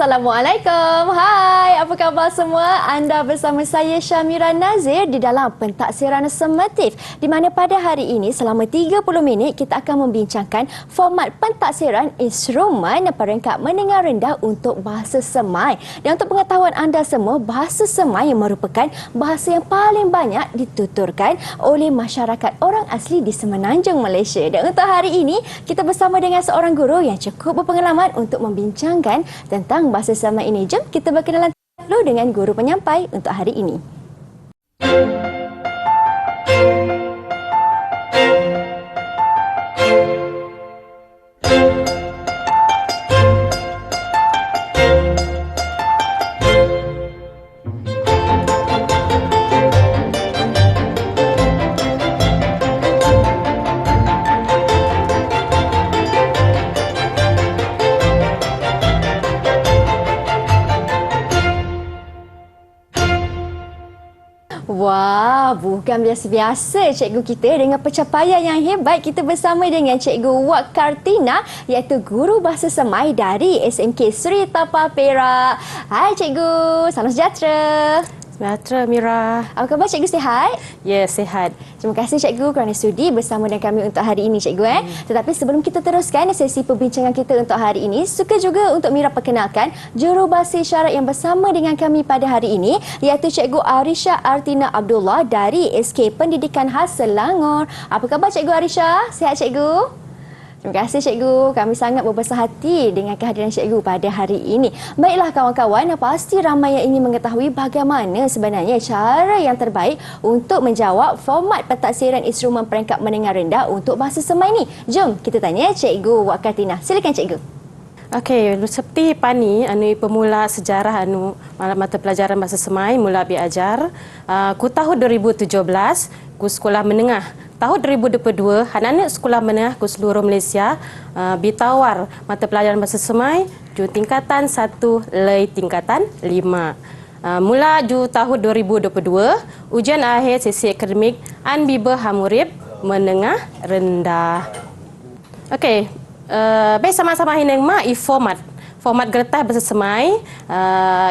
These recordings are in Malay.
Assalamualaikum. Hai, apa khabar semua? Anda bersama saya Syamira Nazir di dalam Pentaksiran Sematif, di mana pada hari ini selama 30 minit kita akan membincangkan format pentaksiran instrumen peringkat menengah rendah untuk bahasa semai. Dan untuk pengetahuan anda semua, bahasa semai merupakan bahasa yang paling banyak dituturkan oleh masyarakat orang asli di Semenanjung Malaysia. Dan untuk hari ini kita bersama dengan seorang guru yang cukup berpengalaman untuk membincangkan tentang bahasa semai ini. Jom kita berkenalan dulu dengan guru penyampai untuk hari ini. Wah, bukan biasa-biasa cikgu kita dengan pencapaian yang hebat. Kita bersama dengan Cikgu Wak Kartina, iaitu guru bahasa semai dari SMK Sri Tapa Perak. Hai cikgu, salam sejahtera. Sejahtera, Mira. Apa khabar cikgu, sihat? Ya, sihat. Terima kasih cikgu kerana sudi bersama dengan kami untuk hari ini cikgu. Tetapi sebelum kita teruskan sesi perbincangan kita untuk hari ini, suka juga untuk Mira perkenalkan jurubahasa isyarat yang bersama dengan kami pada hari ini, iaitu Cikgu Arisha Artina Abdullah dari SK Pendidikan Khas Selangor. Apa khabar Cikgu Arisha? Sihat cikgu? Terima kasih cikgu. Kami sangat berbesar hati dengan kehadiran cikgu pada hari ini. Baiklah kawan-kawan, pasti ramai yang ingin mengetahui bagaimana sebenarnya cara yang terbaik untuk menjawab format pentaksiran instrumen peringkat menengah rendah untuk bahasa semai ini. Jom kita tanya Cikgu Wak Kartina. Silakan cikgu. Okey, seperti Pani, pemula sejarah mata pelajaran bahasa semai mula belajar. Ku tahun 2017, ku sekolah menengah. Tahun 2022, anak-anak sekolah menengah ku seluruh Malaysia ditawar mata pelajaran bahasa semai ju tingkatan 1 lei tingkatan 5. Mula ju tahun 2022, ujian akhir sesi akademik Anbiba Hamurib menengah rendah. Okey, baik sama-sama hineng ma format. Format gertas bahasa semai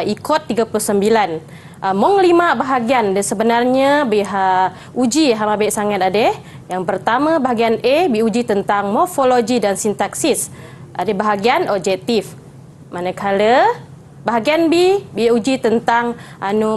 ikut 39. Mong 5 bahagian dia sebenarnya biha uji hama baik sangat ada. Yang pertama bahagian A diuji tentang morfologi dan sintaksis. Ada bahagian objektif. Manakala bahagian B diuji tentang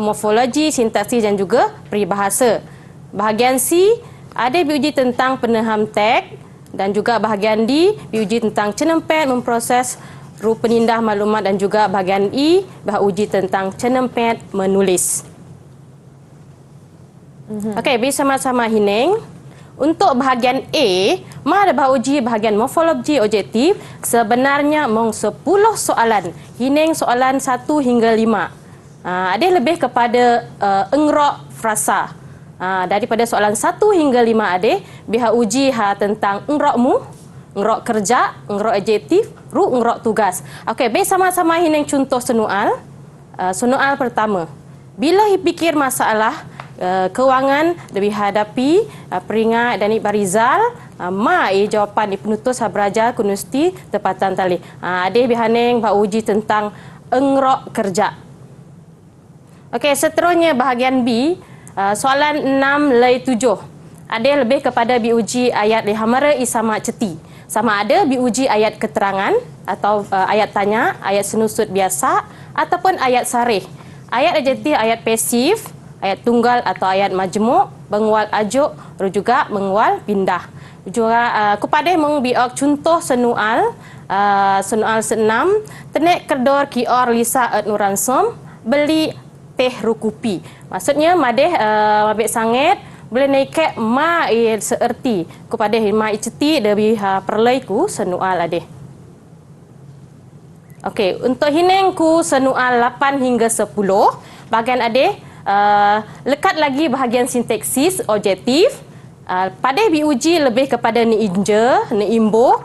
morfologi, sintaksis dan juga peribahasa. Bahagian C ada diuji tentang penaham teks dan juga bahagian D diuji tentang cenempet memproses rupa penindah maklumat dan juga bahagian E uji tentang cenempet menulis. Okey, bersama-sama hineng. Untuk bahagian A, ada uji bahagian morfologi objektif sebenarnya mong 10 soalan. Hineng soalan 1 hingga 5. Ada lebih kepada engrok frasa. Daripada soalan 1 hingga 5 ada biha uji tentang engrokmu, engrok kerja, engrok adjektif, engrok tugas. Okey, baik sama-sama hineng contoh soal. Soal pertama. Bila fikir masalah kewangan lebih hadapi peringat dan barizal jawapan di penutus beraja kunusti tepatan tali. Ada bihaneng uji tentang engrok kerja. Okey, seterusnya bahagian B, soalan 6 lei 7. Ada lebih kepada diuji ayat lihamara isama ceti. Sama ada diuji ayat keterangan atau ayat tanya, ayat senusut biasa ataupun ayat sarih. Ayat adjektif, ayat pasif, ayat tunggal atau ayat majmuk, mengual ajuk, juga mengual pindah. Juga kepada mengbiok contoh senual, senual senam, tenek kedor kior lisa at nuransom, beli teh rukupi. Maksudnya madeh mabek sangat boleh naik ma seerti kepada ma iceti lebih perlaiku senual adeh. Okey, untuk hineng ku senual 8 hingga 10, bahagian adeh lekat lagi bahagian sintaksis objektif. Pada diuji lebih kepada ni inja, ni imbo,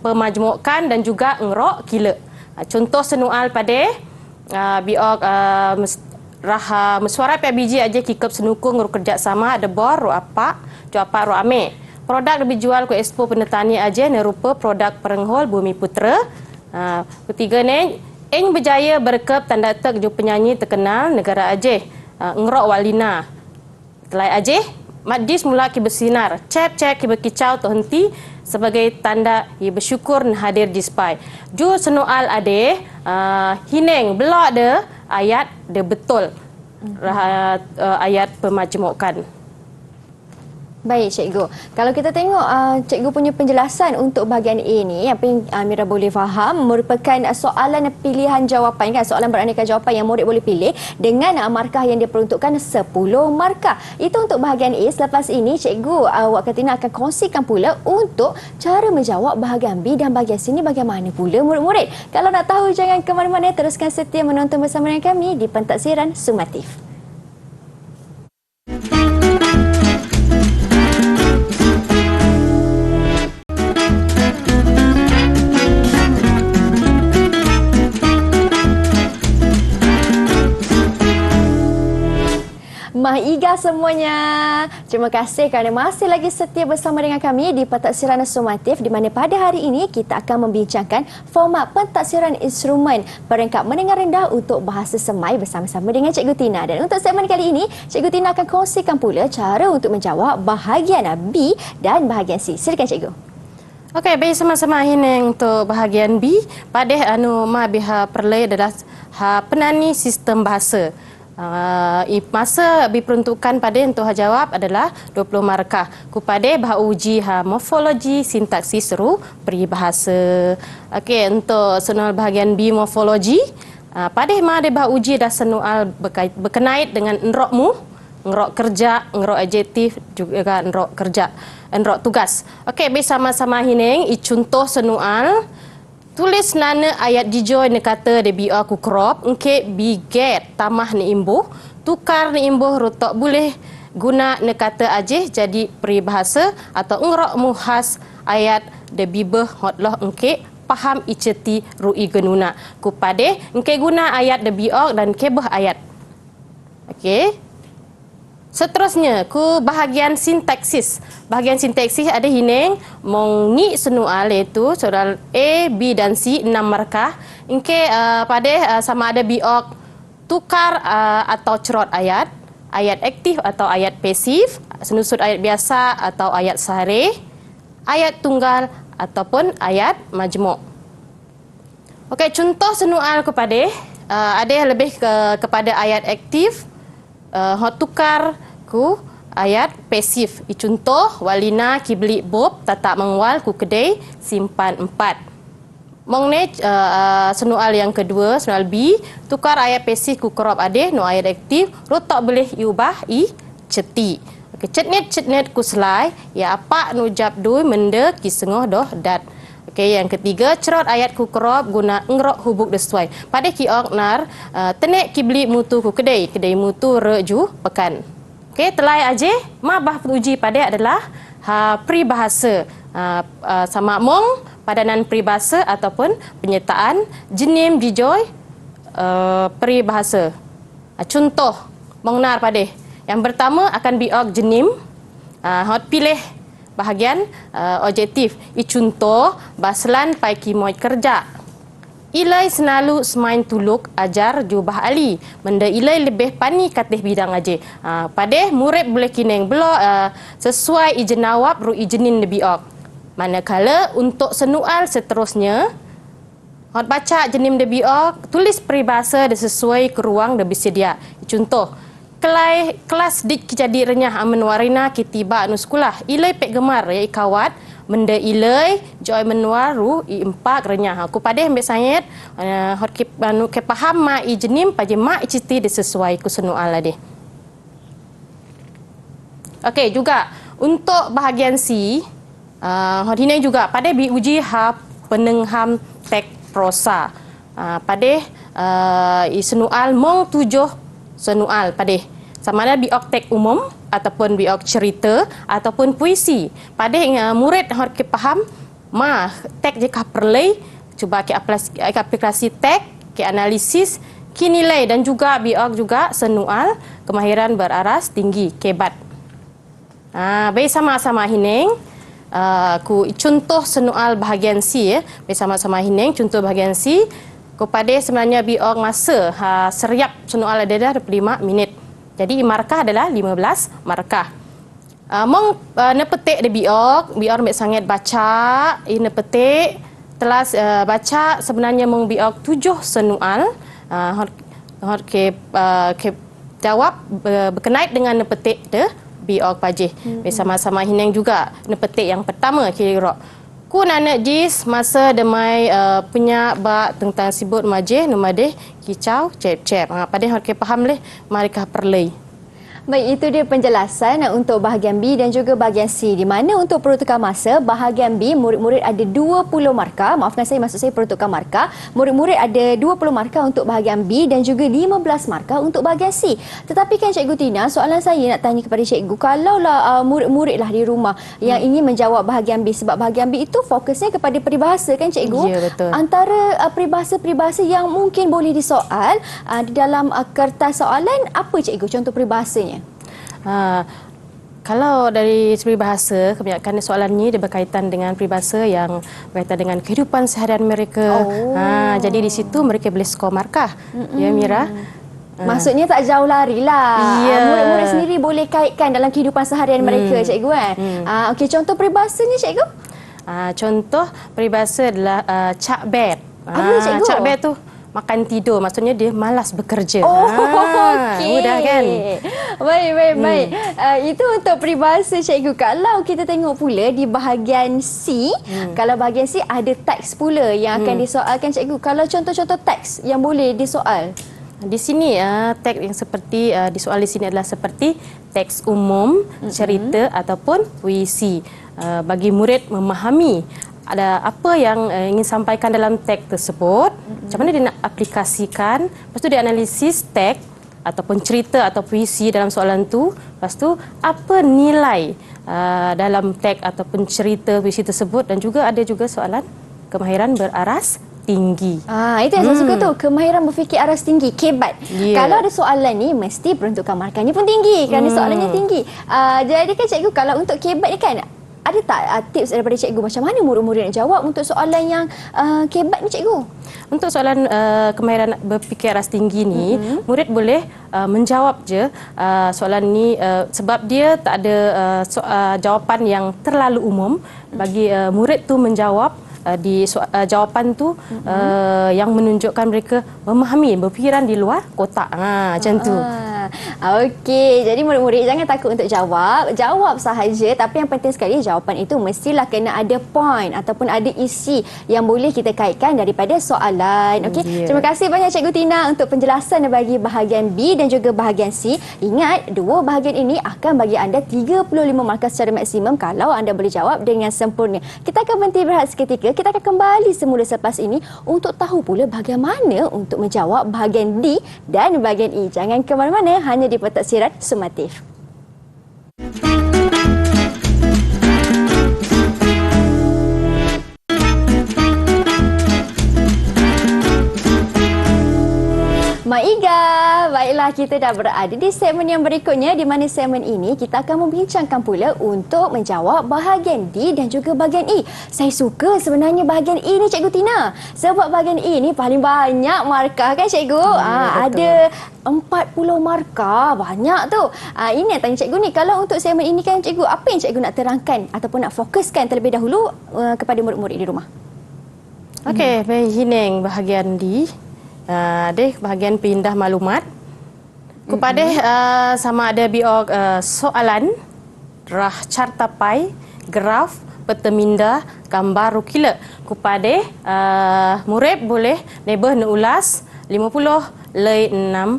pemajmukan dan juga engrok kila. Contoh senual pada biok raha mesuara PBG aja kikap senukung ru kerjasama ada bor ru apa ru ame. Produk lebih jual ke Expo Penetani aja ni rupa produk Perenghol Bumi Putra. Ketiga ni Eng berjaya berkep tanda tek ju penyanyi terkenal negara Aceh, Ngrok Walina. Telai Aceh, Madis mula ki bersinar, cek ki berkicau tu henti sebagai tanda ia bersyukur hadir di spai. Ju senual ade, hineng belak de ayat de betul. Ayat pemajmukan. Baik, Cikgu. Kalau kita tengok Cikgu punya penjelasan untuk bahagian A ni, apa yang Mira boleh faham, merupakan soalan pilihan jawapan, kan? Soalan beraneka jawapan yang murid boleh pilih dengan markah yang diperuntukkan 10 markah. Itu untuk bahagian A. Selepas ini, Cikgu Wak Katina akan kongsikan pula untuk cara menjawab bahagian B dan bahagian C ni bagaimana pula murid-murid. Kalau nak tahu, jangan ke mana-mana, teruskan setia menonton bersama dengan kami di Pentaksiran Sumatif. Mahiga semuanya. Terima kasih kerana masih lagi setia bersama dengan kami di Pentaksiran Sumatif, di mana pada hari ini kita akan membincangkan format pentaksiran instrumen peringkat menengah rendah untuk bahasa semai bersama-sama dengan Cikgu Tina. Dan untuk segmen kali ini, Cikgu Tina akan kongsikan pula cara untuk menjawab bahagian B dan bahagian C. Silakan Cikgu. Okey, baik sama-sama ini untuk bahagian B. Pada ma biha perlai adalah penani sistem bahasa. Masa diperuntukkan pada untuk jawab adalah 20 markah. Kepada uji morfologi, sintaksis seru peribahasa. Okey, untuk soal bahagian B morfologi, pada ma ada uji dah soal berkenait dengan enrokmu, enrok kerja, enrok adjektif juga enrok kerja, enrok tugas. Okey, bersama-sama hining contoh soal. Tulis nana ayat dijoy ne kata de bi aku crop engke biget tamah ne imbuh tukar ne imbuh rotok boleh guna ne kata Aceh jadi peribahasa atau engrok muhas ayat de bibeh hotloh engke paham iceti rui genuna kupade engke guna ayat de biok dan kebeh ayat. Okey. Seterusnya, ku bahagian sintaksis. Bahagian sintaksis ada hining mengi senual iaitu soal A, B dan C 6 markah. Ingke pada sama ada biok tukar atau cerot ayat, ayat aktif atau ayat pasif, senusut ayat biasa atau ayat sahari, ayat tunggal ataupun ayat majmuk. Okey, contoh senual kepada ada lebih kepada ayat aktif. Hot tukar ku ayat pasif. Contoh walina kibli bob tatak mengwal ku kedai simpan 4. Mengenai senual yang kedua, senual B, tukar ayat pasif ku crop ade no ayat aktif rotok boleh iubah i ceti. Okey, cetnet ku selai ya apa nu jab dui mende ki sengoh doh dat. Okey, yang ketiga, cerot ayat ku crop guna engrok hubuk desuai. Pada ki oknar, tenek kibli mutu ku kedai mutu reju pekan. Okey, telai Aceh, mabah uji pada adalah peribahasa. Sama mong padanan peribahasa ataupun penyertaan jenim dijoy peribahasa. Contoh mengnar pada. Yang pertama akan biok jenim. Hot pilih bahagian objektif. Contoh baslan pai kimoy kerja. Ilai senalu semain tuluk ajar jubah ali. Benda ilai lebih pani katih bidang aje. Pada murid boleh kineng belok sesuai ijen nawab ru ijenin debiok. Manakala untuk senual seterusnya hot baca jenim debiok tulis peribahasa sesuai ke ruang de bersedia. Contoh kelas dik jadi renyah amen warina kitiba anu sekolah. Ilai pek gemar ya ikawat menda ilai joy menwaru i empak renyah. Aku pada ambil sayat hot anu ke paham ma i jenim paje ma iciti sesuai ku senual ade. Okey, juga untuk bahagian C hot ini juga pada diuji penengham tek prosa. Pada senual mong 7 senual pada sama ada biok tek umum ataupun biok cerita ataupun puisi. Pada murid harus faham mah tek jika perlai cuba ke aplikasi tek ke analisis ki nilai dan juga biok juga senual kemahiran beraras tinggi kebat. Baik sama-sama hining ku contoh senual bahagian C ya. Baik sama-sama hining contoh bahagian C Kepada sebenarnya biok masa seriap soal adalah 25 minit. Jadi markah adalah 15 markah. Mong nepetik de biok ambil sangat baca, ini petik telas baca sebenarnya mong biok 7 soal. Ke jawab berkenait dengan nepetik de biok pajih. Bersama-sama Hineng juga nepetik yang pertama kira. Ku nanak jis masa demai punya bak tentang sibut majih nomadeh kicau cep-cep. Pada hok faham leh marikah perlei. Baik, itu dia penjelasan untuk bahagian B dan juga bahagian C. Di mana untuk peruntukan masa, bahagian B murid-murid ada 20 markah. Maafkan saya, maksud saya peruntukan markah. Murid-murid ada 20 markah untuk bahagian B dan juga 15 markah untuk bahagian C. Tetapi kan Cikgu Tina, soalan saya nak tanya kepada Cikgu, kalaulah murid-murid lah di rumah yang ingin menjawab bahagian B, sebab bahagian B itu fokusnya kepada peribahasa kan Cikgu? Ya, betul. Antara peribahasa-peribahasa yang mungkin boleh disoal di dalam kertas soalan, apa Cikgu contoh peribahasanya? Kalau dari segi bahasa, kebanyakan soalan ini dia berkaitan dengan peribahasa yang berkaitan dengan kehidupan seharian mereka. Jadi di situ mereka boleh skor markah. Ya Mira? Maksudnya tak jauh lari lah. Ya. Murid-murid sendiri boleh kaitkan dalam kehidupan seharian mereka, Cikgu kan? Okey, contoh peribahasanya Cikgu? Contoh peribahasa adalah cak bet. Apa Cikgu? Cak bet tu makan tidur, maksudnya dia malas bekerja. Okey. Mudah kan? Baik. Itu untuk peribahasa Cikgu. Kalau kita tengok pula di bahagian C, kalau bahagian C ada teks pula yang akan disoalkan Cikgu. Kalau contoh-contoh teks yang boleh disoal? Di sini teks yang seperti disoal di sini adalah seperti teks umum, cerita ataupun puisi. Bagi murid memahami ada apa yang ingin sampaikan dalam teks tersebut, macam mana dia nak aplikasikan, lepas tu dia analisis teks ataupun cerita atau puisi dalam soalan tu, lepas tu apa nilai dalam teks ataupun cerita puisi tersebut, dan juga ada juga soalan kemahiran beraras tinggi. Itu yang saya suka tu, kemahiran berfikir aras tinggi, kebat. Yeah. Kalau ada soalan ni, mesti peruntukan markahnya pun tinggi kerana soalannya tinggi. Jadi kan Cikgu, kalau untuk kebat ni kan, ada tak tips daripada Cikgu macam mana murid-murid nak jawab untuk soalan yang kebat ni Cikgu? Untuk soalan kemahiran berfikir aras tinggi ni, murid boleh menjawab je soalan ni sebab dia tak ada jawapan yang terlalu umum. Bagi murid tu menjawab di jawapan tu yang menunjukkan mereka memahami berfikiran di luar kotak. Macam tu. Okey, jadi murid-murid jangan takut untuk jawab. Jawab sahaja, tapi yang penting sekali jawapan itu mestilah kena ada point ataupun ada isi yang boleh kita kaitkan daripada soalan. Okey. Yeah. Terima kasih banyak Cikgu Tina untuk penjelasan bagi bahagian B dan juga bahagian C. Ingat, dua bahagian ini akan bagi anda 35 markah secara maksimum kalau anda boleh jawab dengan sempurna. Kita akan berhenti berehat seketika. Kita akan kembali semula selepas ini untuk tahu pula bagaimana untuk menjawab bahagian D dan bahagian E. Jangan ke mana-mana, hanya di Pentaksiran Sumatif. Maiga, baiklah kita dah berada di segmen yang berikutnya, di mana segmen ini kita akan membincangkan pula untuk menjawab bahagian D dan juga bahagian E. Saya suka sebenarnya bahagian E ni Cikgu Tina, sebab bahagian E ni paling banyak markah kan Cikgu? Ada 40 markah, banyak tu. Ini yang tanya Cikgu ni, kalau untuk segmen ini kan Cikgu, apa yang Cikgu nak terangkan ataupun nak fokuskan terlebih dahulu kepada murid-murid di rumah? Okey, baik Hineng bahagian D. Bahagian pindah maklumat kepada sama ada biok soalan, rah cartapai, graf, peta minda, gambar rukila. Kepada murid boleh nebah nak ulas 50 lei 60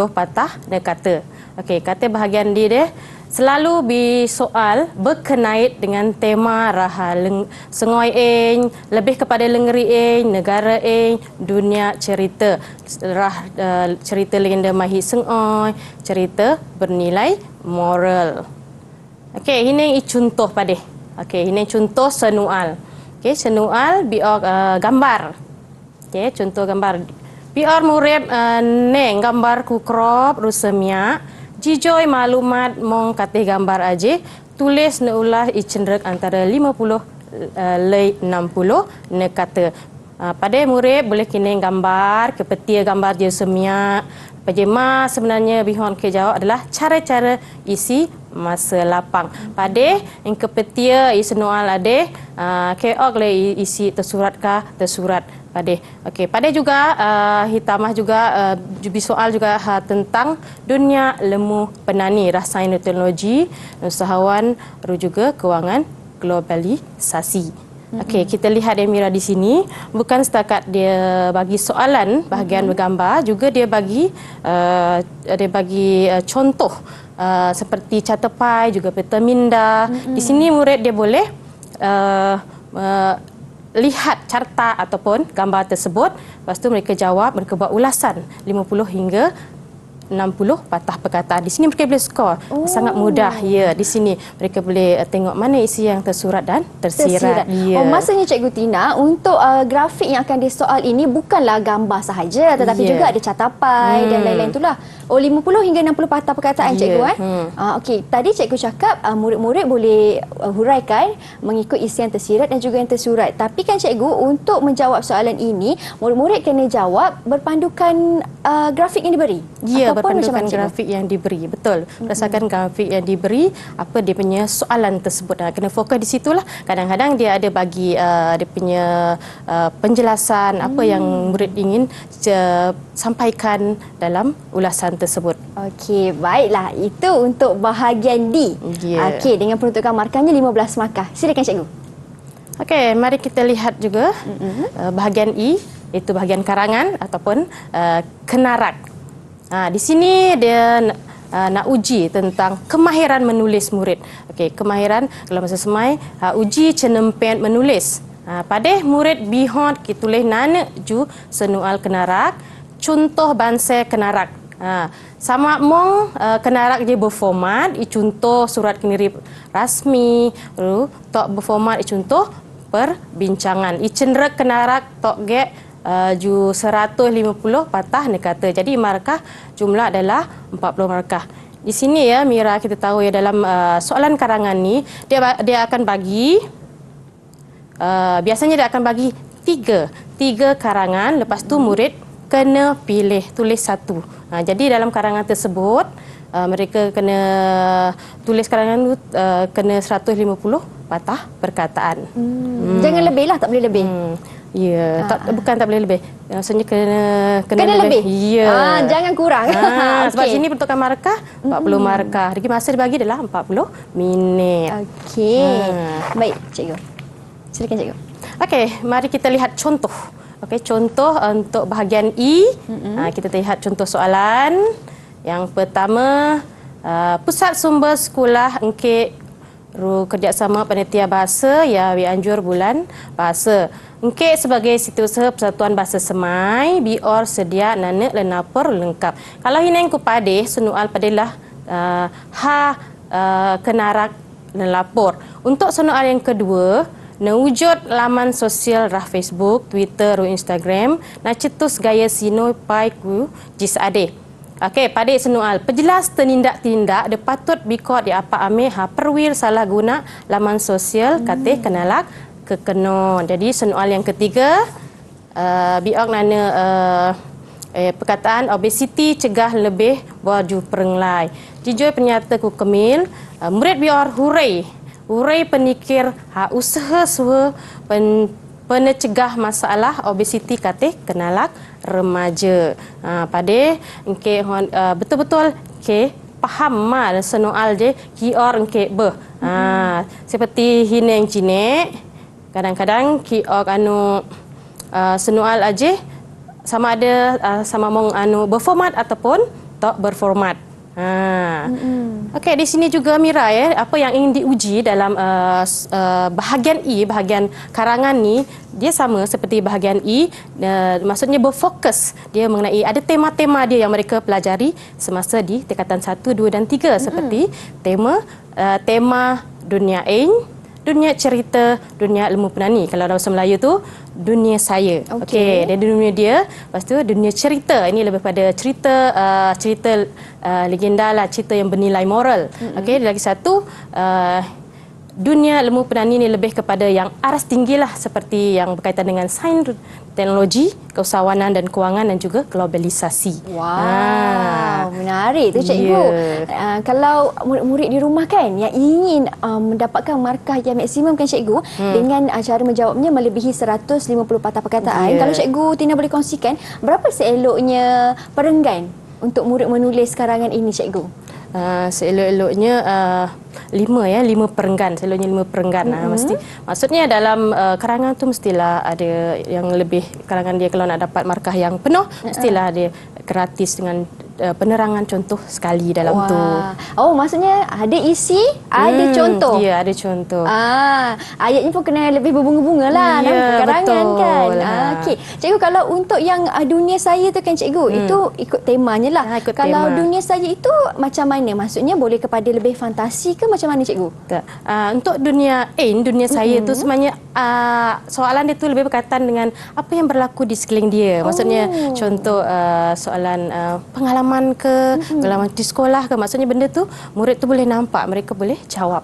patah dan kata. Okey, kata bahagian D dia selalu bersoal berkenait dengan tema raha sengoi eng, lebih kepada lengeri eng, negara eng, dunia cerita. Cerita legenda Mahir Sengoi, cerita bernilai moral. Okey, ini contoh pada. Okey, ini contoh senual. Okey, senual biok gambar. Okey, contoh gambar. Biar murid neng gambar ku crop rusemia. Jijoi maklumat mong katih gambar aje, tulis neulah cenderek antara 50 lei 60 ne kata. Pada murid boleh kena gambar, kepetia gambar dia semiak. Pejema sebenarnya bihon ke jawab adalah cara-cara isi masa lapang. Pada yang kepetia isi noal ade, keok le isi tersurat kah tersurat pada. Okey, pada juga hitamah juga jubi soal juga tentang dunia lemu penani, rasain teknologi, usahawan juga kewangan globalisasi. Okey, kita lihat Emira di sini, bukan setakat dia bagi soalan bahagian bergambar, juga dia bagi contoh seperti catepai, juga peta minda. Di sini murid dia boleh lihat carta ataupun gambar tersebut, lepas tu mereka jawab, mereka buat ulasan 50 hingga 60 patah perkataan. Di sini mereka boleh skor. Sangat mudah. Ya, di sini mereka boleh tengok mana isi yang tersurat dan tersirat. Ya. Maksudnya Cikgu Tina, untuk grafik yang akan disoal ini bukanlah gambar sahaja, tetapi juga ada catapai dan lain-lain itulah. 50 hingga 60 patah perkataan Cikgu okey, tadi Cikgu cakap murid-murid boleh huraikan mengikut isi yang tersirat dan juga yang tersurat. Tapi kan Cikgu, untuk menjawab soalan ini, murid-murid kena jawab berpandukan grafik yang diberi. Ya, berpandukan grafik yang diberi. Betul. Berdasarkan grafik yang diberi, apa dia punya soalan tersebut. Kena fokus di situlah. Kadang-kadang dia ada bagi dia punya penjelasan apa yang murid ingin sampaikan dalam ulasan tersebut. Okey, baiklah. Itu untuk bahagian D. Okey, dengan peruntukan markahnya 15 markah. Silakan Cikgu. Okey, mari kita lihat juga bahagian E, iaitu bahagian karangan ataupun kenarak. Di sini dia nak uji tentang kemahiran menulis murid. Okey, kemahiran dalam masa semai uji cenempen menulis. Pada murid bihon kita tulis nana ju senual kenarak, contoh banse kenarak. Sama mong kenarak je berformat, contoh surat kinirip rasmi, lalu tok berformat contoh perbincangan. Cenderek kenarak tok ge ju 150 patah nekata. Jadi markah jumlah adalah 40 markah. Di sini ya Mira, kita tahu ya dalam soalan karangan ni dia akan bagi biasanya dia akan bagi tiga karangan, lepas tu murid kena pilih tulis satu. Jadi dalam karangan tersebut mereka kena tulis karangan tu kena 150 patah perkataan. Jangan lebih lah, tak boleh lebih. Ya, bukan tak boleh lebih. Maksudnya kena lebih. Ya. Jangan kurang. Sebab sini peruntukan markah 40 markah. Jadi masa dibagi adalah 40 minit. Okey. Baik, Cikgu. Silakan Cikgu. Okey, mari kita lihat contoh. Okey, contoh untuk bahagian E. Kita lihat contoh soalan. Yang pertama, Pusat Sumber Sekolah Engkek kerjasama panitia bahasa ya anjur bulan bahasa. Engkek sebagai setiausaha Persatuan Bahasa Semai, bior sedia nana lenapor lengkap. Kalau hineng kupade senual padalah kenarak lenapor. Untuk soal yang kedua, nawujud laman sosial rah Facebook, Twitter, Instagram, nak cetus gaya sino pai ku jis ade. Okey, pada soal perjelas tindak-tindak dia patut bikot dia apa ame perwir salah guna laman sosial kate kenalak kekeno. Jadi soal yang ketiga biok nana perkataan obesiti cegah lebih baju perenglai. Jujur penyata ku kemil murid bior hurai penikir usaha suha penecegah masalah obesiti kate kenalak remaja. Pada engke betul-betul ke faham mal soal je kior engke be. Seperti hineng cine kadang-kadang kior soal aje sama ada sama mong berformat ataupun tak berformat. Okey, di sini juga Mira ya, apa yang ingin diuji dalam bahagian E, bahagian karangan ni, dia sama seperti bahagian E, maksudnya berfokus dia mengenai ada tema-tema dia yang mereka pelajari semasa di tingkatan 1, 2 dan 3 seperti tema dunia dunia cerita, dunia ilmu penani. Kalau dalam bahasa Melayu tu dunia saya. Okey, dan dunia dia, lepas tu dunia cerita. Ini lebih pada cerita legenda lah, cerita yang bernilai moral. Okey, lagi satu dunia ilmu penani ini lebih kepada yang aras tinggi lah, seperti yang berkaitan dengan sains, teknologi, keusahawanan dan kewangan dan juga globalisasi. Wow, menarik tu cikgu. Kalau murid-murid di rumah kan yang ingin mendapatkan markah yang maksimum kan cikgu, dengan cara menjawabnya melebihi 150 patah perkataan. Kalau cikgu Tina boleh kongsikan, berapa seeloknya perenggan untuk murid menulis karangan ini cikgu? Seelok-eloknya 5 perenggan. Seeloknya 5 perenggan. Mesti, maksudnya dalam karangan tu mestilah ada yang lebih, karangan dia kalau nak dapat markah yang penuh, mestilah ada gratis dengan penerangan contoh sekali dalam tu. Oh, maksudnya ada isi, ada contoh. Ya, ada contoh. Ayatnya pun kena lebih berbunga-bunga lah dalam karangan kan. Okey. Cikgu, kalau untuk yang dunia saya tu kan cikgu, itu ikut temanya lah. Kalau dunia saya itu macam mana? Maksudnya boleh kepada lebih fantasi ke macam mana cikgu? Untuk dunia dunia saya tu sebenarnya soalan dia tu lebih berkaitan dengan apa yang berlaku di sekeliling dia. Maksudnya contoh soalan pengalaman ke, pengalaman di sekolah ke. Maksudnya benda tu murid tu boleh nampak, mereka boleh jawab.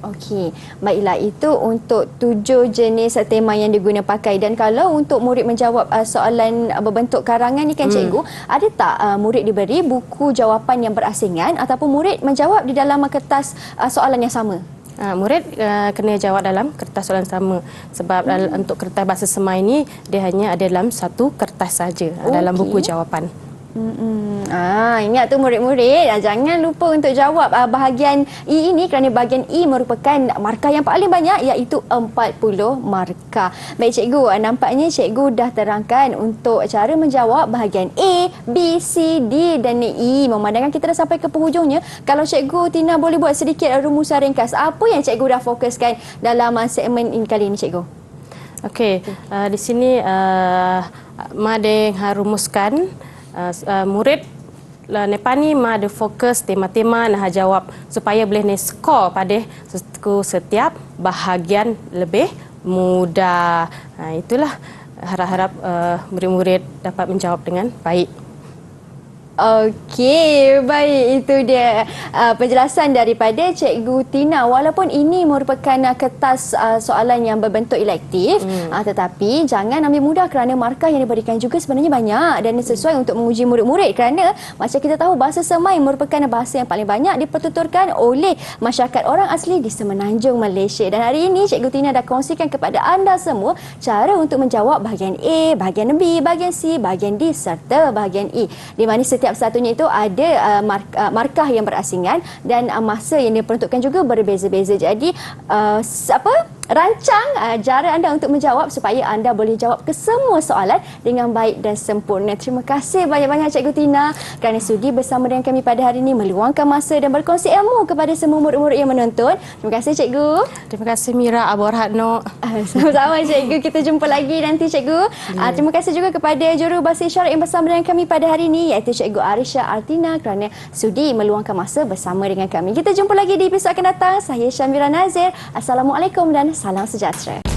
Okey, baiklah, itu untuk 7 jenis tema yang diguna pakai. Dan kalau untuk murid menjawab soalan berbentuk karangan ni kan cikgu, ada tak murid diberi buku jawapan yang berasingan ataupun murid menjawab di dalam kertas soalan yang sama? Murid kena jawab dalam kertas soalan sama, sebab untuk kertas bahasa semai ni dia hanya ada dalam satu kertas saja dalam buku jawapan. Ingat tu murid-murid, jangan lupa untuk jawab bahagian E ini, kerana bahagian E merupakan markah yang paling banyak, iaitu 40 markah. Baik cikgu, nampaknya cikgu dah terangkan untuk cara menjawab bahagian A, B, C, D dan E. Memandangkan kita dah sampai ke penghujungnya, kalau cikgu Tina boleh buat sedikit rumusan ringkas, apa yang cikgu dah fokuskan dalam segmen ini kali ini cikgu? Okey, di sini Madeng rumuskan murid Nepa ni ada fokus tema-tema nak jawab supaya boleh skor pada setiap bahagian lebih mudah. Itulah harap-harap murid-murid dapat menjawab dengan baik. Okey, baik, itu dia penjelasan daripada Cikgu Tina. Walaupun ini merupakan kertas soalan yang berbentuk elektif, tetapi jangan ambil mudah kerana markah yang diberikan juga sebenarnya banyak dan sesuai untuk menguji murid-murid, kerana macam kita tahu bahasa semai merupakan bahasa yang paling banyak dipertuturkan oleh masyarakat orang asli di Semenanjung Malaysia. Dan hari ini Cikgu Tina dah kongsikan kepada anda semua cara untuk menjawab bahagian A, bahagian B, bahagian C, bahagian D serta bahagian E, di mana setiap satunya itu ada markah yang berasingan dan masa yang diperuntukkan juga berbeza-beza. Jadi rancang cara anda untuk menjawab supaya anda boleh jawab ke semua soalan dengan baik dan sempurna. Terima kasih banyak-banyak Cikgu Tina kerana sudi bersama dengan kami pada hari ini, meluangkan masa dan berkongsi ilmu kepada semua murid-murid yang menonton. Terima kasih Cikgu. Terima kasih Mira, Abah Rahno. Sama-sama Cikgu, kita jumpa lagi nanti Cikgu. Terima kasih juga kepada jurubahasa isyarat yang bersama dengan kami pada hari ini, iaitu Cikgu Arisha Artina, kerana sudi meluangkan masa bersama dengan kami. Kita jumpa lagi di episod akan datang. Saya Syamira Nazir. Assalamualaikum dan salam sejahtera.